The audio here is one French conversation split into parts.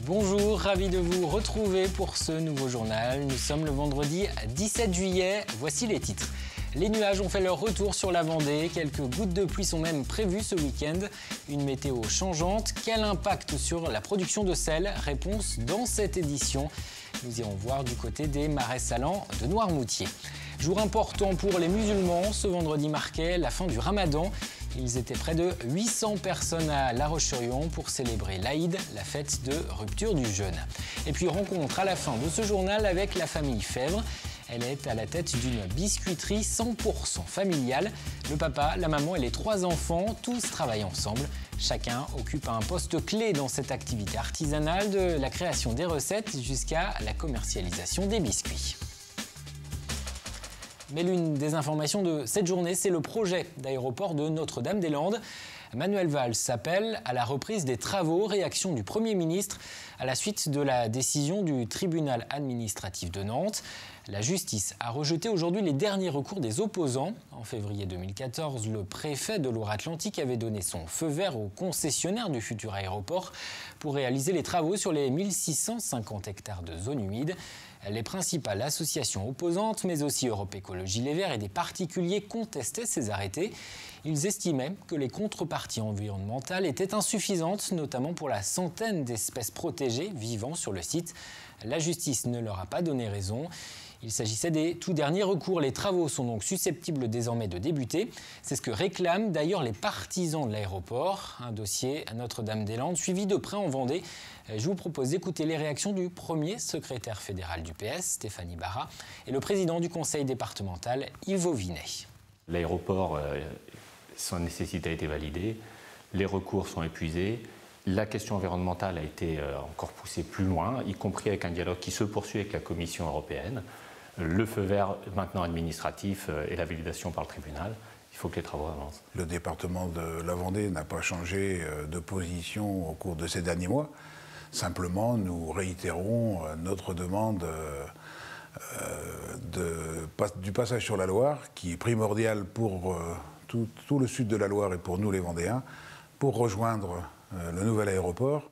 Bonjour, ravi de vous retrouver pour ce nouveau journal. Nous sommes le vendredi 17 juillet, voici les titres. Les nuages ont fait leur retour sur la Vendée, quelques gouttes de pluie sont même prévues ce week-end. Une météo changeante, quel impact sur la production de sel? Réponse dans cette édition. Nous irons voir du côté des marais salants de Noirmoutier. Jour important pour les musulmans, ce vendredi marquait la fin du Ramadan. Ils étaient près de 800 personnes à La Roche-sur-Yon pour célébrer l'Aïd, la fête de rupture du jeûne. Et puis rencontre à la fin de ce journal avec la famille Fèvre. Elle est à la tête d'une biscuiterie 100% familiale. Le papa, la maman et les 3 enfants, tous travaillent ensemble. Chacun occupe un poste clé dans cette activité artisanale, de la création des recettes jusqu'à la commercialisation des biscuits. Mais l'une des informations de cette journée, c'est le projet d'aéroport de Notre-Dame-des-Landes. Manuel Valls s'appelle à la reprise des travaux, réaction du Premier ministre à la suite de la décision du tribunal administratif de Nantes. La justice a rejeté aujourd'hui les derniers recours des opposants. En février 2014, le préfet de Loire-Atlantique avait donné son feu vert au concessionnaire du futur aéroport pour réaliser les travaux sur les 1650 hectares de zone humide. Les principales associations opposantes, mais aussi Europe Écologie Les Verts et des particuliers contestaient ces arrêtés. Ils estimaient que les contreparties environnementales étaient insuffisantes, notamment pour la centaine d'espèces protégées vivant sur le site. La justice ne leur a pas donné raison. Il s'agissait des tout derniers recours. Les travaux sont donc susceptibles désormais de débuter. C'est ce que réclament d'ailleurs les partisans de l'aéroport. Un dossier à Notre-Dame-des-Landes suivi de près en Vendée. Je vous propose d'écouter les réactions du premier secrétaire fédéral du PS, Stéphanie Barra, et le président du conseil départemental, Yves Vauvinet. L'aéroport, son nécessité a été validée, les recours sont épuisés. La question environnementale a été encore poussée plus loin, y compris avec un dialogue qui se poursuit avec la Commission européenne. Le feu vert maintenant administratif et la validation par le tribunal. Il faut que les travaux avancent. Le département de la Vendée n'a pas changé de position au cours de ces derniers mois. Simplement, nous réitérons notre demande du passage sur la Loire, qui est primordial pour tout le sud de la Loire et pour nous les Vendéens, pour rejoindre le nouvel aéroport.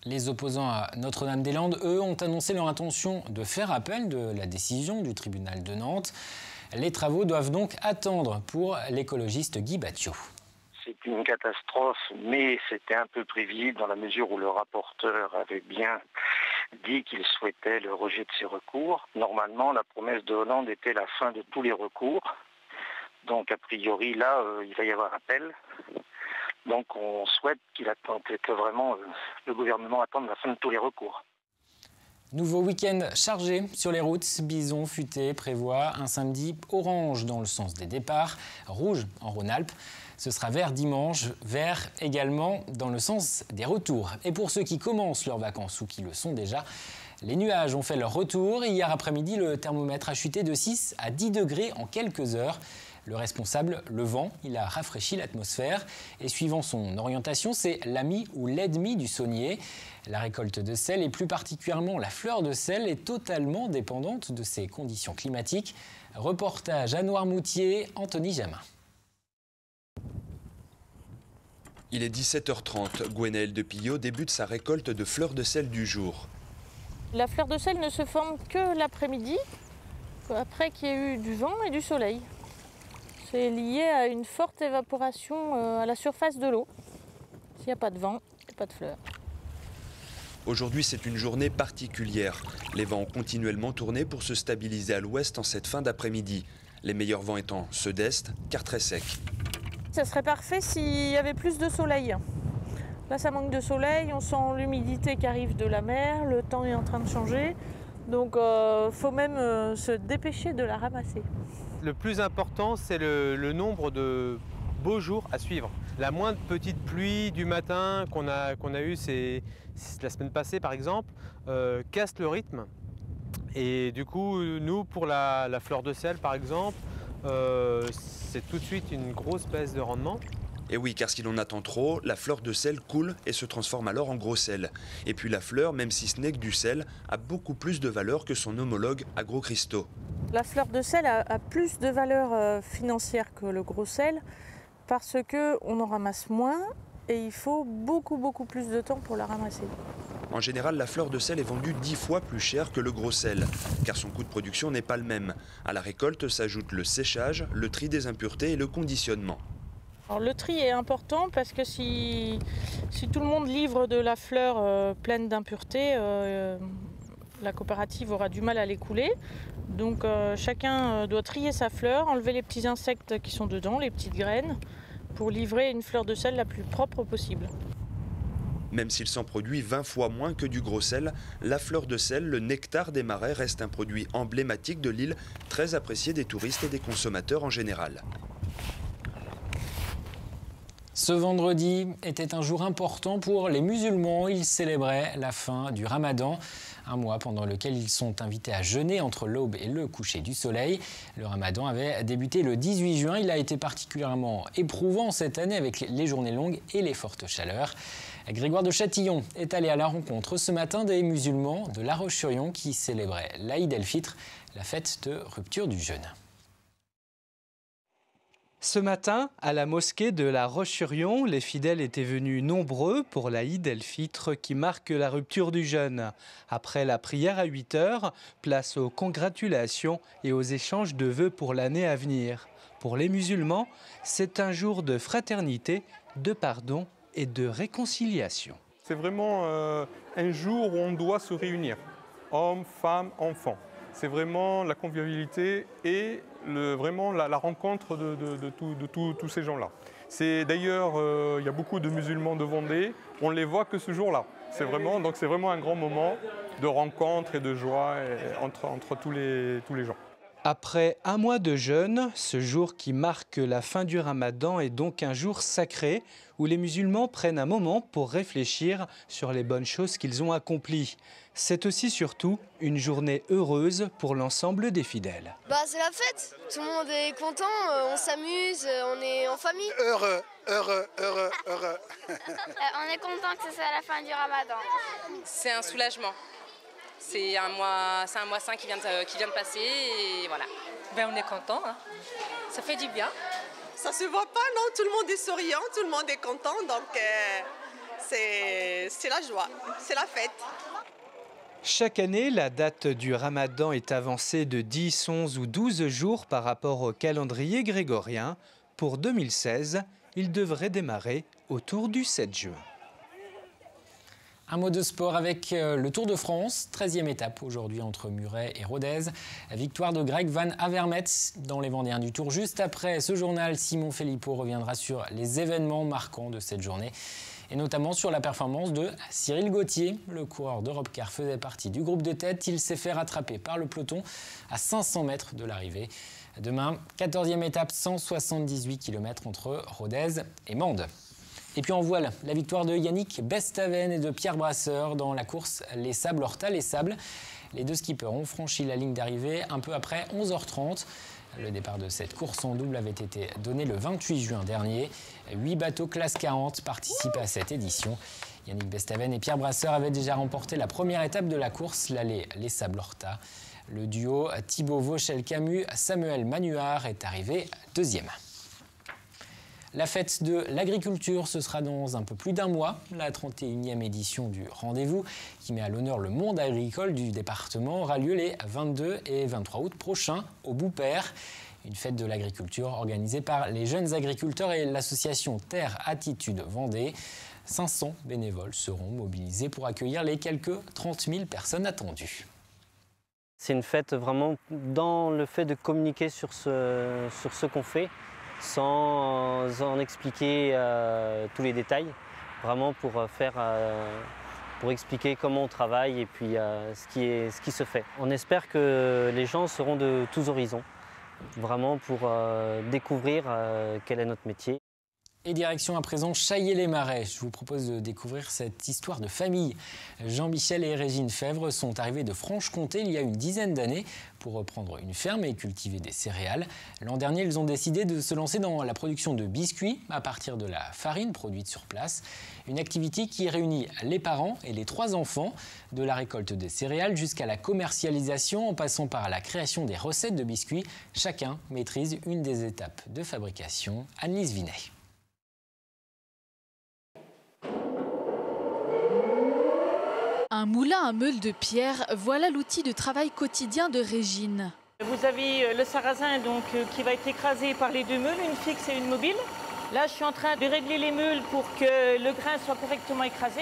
Les opposants à Notre-Dame-des-Landes, eux, ont annoncé leur intention de faire appel de la décision du tribunal de Nantes. Les travaux doivent donc attendre pour l'écologiste Guy Battiot. C'est une catastrophe, mais c'était un peu prévisible dans la mesure où le rapporteur avait bien dit qu'il souhaitait le rejet de ces recours. Normalement, la promesse de Hollande était la fin de tous les recours. Donc, a priori, là, il va y avoir appel. Donc on souhaite que vraiment le gouvernement attende la fin de tous les recours. Nouveau week-end chargé sur les routes. Bison Futé prévoit un samedi orange dans le sens des départs, rouge en Rhône-Alpes. Ce sera vert dimanche, vert également dans le sens des retours. Et pour ceux qui commencent leurs vacances ou qui le sont déjà, les nuages ont fait leur retour. Hier après-midi, le thermomètre a chuté de 6 à 10 degrés en quelques heures. Le responsable, le vent, il a rafraîchi l'atmosphère et suivant son orientation, c'est l'ami ou l'ennemi du saunier. La récolte de sel et plus particulièrement la fleur de sel est totalement dépendante de ces conditions climatiques. Reportage à Noirmoutier, Anthony Jamin. Il est 17h30, Gwenaëlle de Pillot débute sa récolte de fleurs de sel du jour. La fleur de sel ne se forme que l'après-midi, après qu'il y ait eu du vent et du soleil. C'est lié à une forte évaporation à la surface de l'eau. S'il n'y a pas de vent, il n'y a pas de fleurs. Aujourd'hui, c'est une journée particulière. Les vents ont continuellement tourné pour se stabiliser à l'ouest en cette fin d'après-midi. Les meilleurs vents étant ceux d'est, car très secs. Ça serait parfait s'il y avait plus de soleil. Là, ça manque de soleil, on sent l'humidité qui arrive de la mer, le temps est en train de changer. Donc, faut même se dépêcher de la ramasser. Le plus important, c'est le nombre de beaux jours à suivre. La moindre petite pluie du matin qu'on a eue la semaine passée, par exemple, casse le rythme. Et du coup, nous, pour la fleur de sel, par exemple, c'est tout de suite une grosse baisse de rendement. Et oui, car s'il en attend trop, la fleur de sel coule et se transforme alors en gros sel. Et puis la fleur, même si ce n'est que du sel, a beaucoup plus de valeur que son homologue à gros cristaux. La fleur de sel a plus de valeur financière que le gros sel parce qu'on en ramasse moins et il faut beaucoup plus de temps pour la ramasser. En général, la fleur de sel est vendue 10 fois plus cher que le gros sel, car son coût de production n'est pas le même. À la récolte s'ajoutent le séchage, le tri des impuretés et le conditionnement. Alors, le tri est important parce que si tout le monde livre de la fleur pleine d'impuretés, la coopérative aura du mal à l'écouler. Donc chacun doit trier sa fleur, enlever les petits insectes qui sont dedans, les petites graines, pour livrer une fleur de sel la plus propre possible. Même s'il s'en produit 20 fois moins que du gros sel, la fleur de sel, le nectar des marais, reste un produit emblématique de l'île, très apprécié des touristes et des consommateurs en général. Ce vendredi était un jour important pour les musulmans. Ils célébraient la fin du Ramadan, un mois pendant lequel ils sont invités à jeûner entre l'aube et le coucher du soleil. Le Ramadan avait débuté le 18 juin. Il a été particulièrement éprouvant cette année avec les journées longues et les fortes chaleurs. Grégoire de Châtillon est allé à la rencontre ce matin des musulmans de La Roche-sur-Yon qui célébraient l'Aïd el-Fitr, la fête de rupture du jeûne. Ce matin, à la mosquée de La Roche-sur-Yon, les fidèles étaient venus nombreux pour l'Aïd el-Fitr qui marque la rupture du jeûne. Après la prière à 8 h, place aux congratulations et aux échanges de vœux pour l'année à venir. Pour les musulmans, c'est un jour de fraternité, de pardon et de réconciliation. C'est vraiment un jour où on doit se réunir, hommes, femmes, enfants. C'est vraiment la convivialité et vraiment la rencontre de tous ces gens-là. D'ailleurs, il y a beaucoup de musulmans de Vendée, on ne les voit que ce jour-là. C'est vraiment un grand moment de rencontre et de joie entre tous les gens. Après un mois de jeûne, ce jour qui marque la fin du Ramadan est donc un jour sacré où les musulmans prennent un moment pour réfléchir sur les bonnes choses qu'ils ont accomplies. C'est aussi surtout une journée heureuse pour l'ensemble des fidèles. C'est la fête, tout le monde est content, on s'amuse, on est en famille. Heureux. On est content que ce soit la fin du Ramadan. C'est un soulagement. C'est un mois sain qui vient de passer et voilà. On est content, hein. Ça fait du bien. Ça se voit pas, non, tout le monde est souriant, tout le monde est content, donc c'est la joie, c'est la fête. Chaque année, la date du Ramadan est avancée de 10, 11 ou 12 jours par rapport au calendrier grégorien. Pour 2016, il devrait démarrer autour du 7 juin. Un mot de sport avec le Tour de France, 13e étape aujourd'hui entre Muret et Rodez. Victoire de Greg Van Avermaet dans les Vendéens du Tour. Juste après ce journal, Simon Philippot reviendra sur les événements marquants de cette journée et notamment sur la performance de Cyril Gauthier. Le coureur d'Europecar faisait partie du groupe de tête. Il s'est fait rattraper par le peloton à 500 mètres de l'arrivée. Demain, 14e étape, 178 km entre Rodez et Mende. Et puis en voile, la victoire de Yannick Bestaven et de Pierre Brasseur dans la course Les Sables Horta Les Sables. Les deux skippers ont franchi la ligne d'arrivée un peu après 11h30. Le départ de cette course en double avait été donné le 28 juin dernier. 8 bateaux classe 40 participent à cette édition. Yannick Bestaven et Pierre Brasseur avaient déjà remporté la première étape de la course, l'allée Les Sables Horta. Le duo Thibaut Vauchel-Camus-Samuel Manuard est arrivé deuxième. La fête de l'agriculture, ce sera dans un peu plus d'un mois. La 31e édition du rendez-vous, qui met à l'honneur le monde agricole du département, aura lieu les 22 et 23 août prochains au Boupère. Une fête de l'agriculture organisée par les jeunes agriculteurs et l'association Terre Attitude Vendée. 500 bénévoles seront mobilisés pour accueillir les quelques 30 000 personnes attendues. C'est une fête vraiment dans le fait de communiquer sur ce qu'on fait, sans en expliquer tous les détails, vraiment pour expliquer comment on travaille et puis ce qui se fait. On espère que les gens seront de tous horizons, vraiment pour découvrir quel est notre métier. Et direction à présent Chaillé-les-Marais. Je vous propose de découvrir cette histoire de famille. Jean-Michel et Régine Fèvre sont arrivés de Franche-Comté il y a une dizaine d'années pour reprendre une ferme et cultiver des céréales. L'an dernier, ils ont décidé de se lancer dans la production de biscuits à partir de la farine produite sur place. Une activité qui réunit les parents et les 3 enfants, de la récolte des céréales jusqu'à la commercialisation en passant par la création des recettes de biscuits. Chacun maîtrise une des étapes de fabrication. Annelise Vinet. Un moulin à meule de pierre, voilà l'outil de travail quotidien de Régine. Vous avez le sarrasin qui va être écrasé par les deux meules, une fixe et une mobile. Là, je suis en train de régler les meules pour que le grain soit correctement écrasé.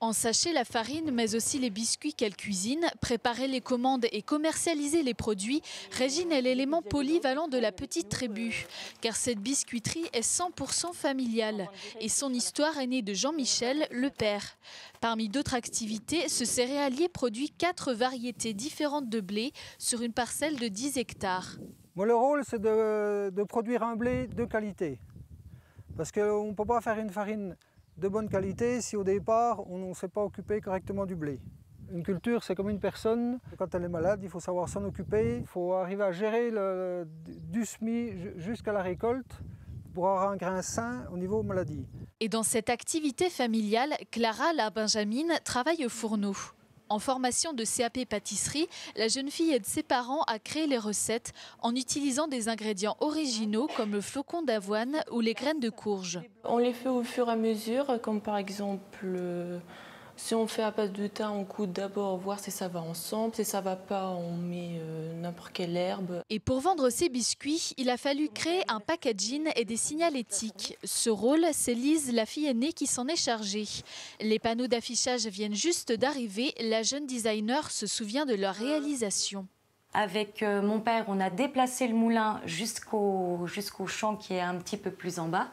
En sachet la farine, mais aussi les biscuits qu'elle cuisine, préparer les commandes et commercialiser les produits, Régine est l'élément polyvalent de la petite tribu. Car cette biscuiterie est 100% familiale et son histoire est née de Jean-Michel, le père. Parmi d'autres activités, ce céréalier produit 4 variétés différentes de blé sur une parcelle de 10 hectares. Moi, le rôle, c'est de produire un blé de qualité. Parce qu'on ne peut pas faire une farine de bonne qualité si au départ on ne s'est pas occupé correctement du blé. Une culture, c'est comme une personne. Quand elle est malade, il faut savoir s'en occuper. Il faut arriver à gérer du semis jusqu'à la récolte pour avoir un grain sain au niveau maladie. Et dans cette activité familiale, Clara, la Benjamine, travaille au fourneau. En formation de CAP pâtisserie, la jeune fille aide ses parents à créer les recettes en utilisant des ingrédients originaux comme le flocon d'avoine ou les graines de courge. On les fait au fur et à mesure, comme par exemple, si on fait à base de thym, on coûte d'abord voir si ça va ensemble. Si ça ne va pas, on met n'importe quelle herbe. Et pour vendre ces biscuits, il a fallu créer un packaging et des signalétiques. Ce rôle, c'est Lise, la fille aînée, qui s'en est chargée. Les panneaux d'affichage viennent juste d'arriver. La jeune designer se souvient de leur réalisation. Avec mon père, on a déplacé le moulin jusqu'au champ qui est un petit peu plus en bas.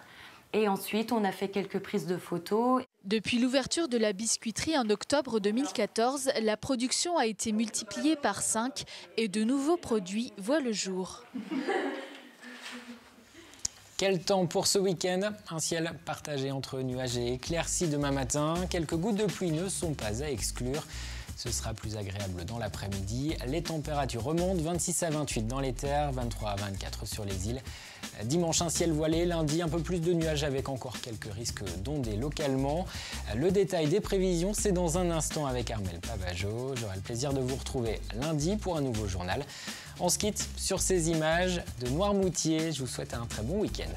Et ensuite, on a fait quelques prises de photos. Depuis l'ouverture de la biscuiterie en octobre 2014, la production a été multipliée par 5 et de nouveaux produits voient le jour. Quel temps pour ce week-end? Un ciel partagé entre nuages et éclaircies demain matin. Quelques gouttes de pluie ne sont pas à exclure. Ce sera plus agréable dans l'après-midi. Les températures remontent, 26 à 28 dans les terres, 23 à 24 sur les îles. Dimanche, un ciel voilé. Lundi, un peu plus de nuages avec encore quelques risques d'ondées localement. Le détail des prévisions, c'est dans un instant avec Armelle Pavageau. J'aurai le plaisir de vous retrouver lundi pour un nouveau journal. On se quitte sur ces images de Noirmoutier. Je vous souhaite un très bon week-end.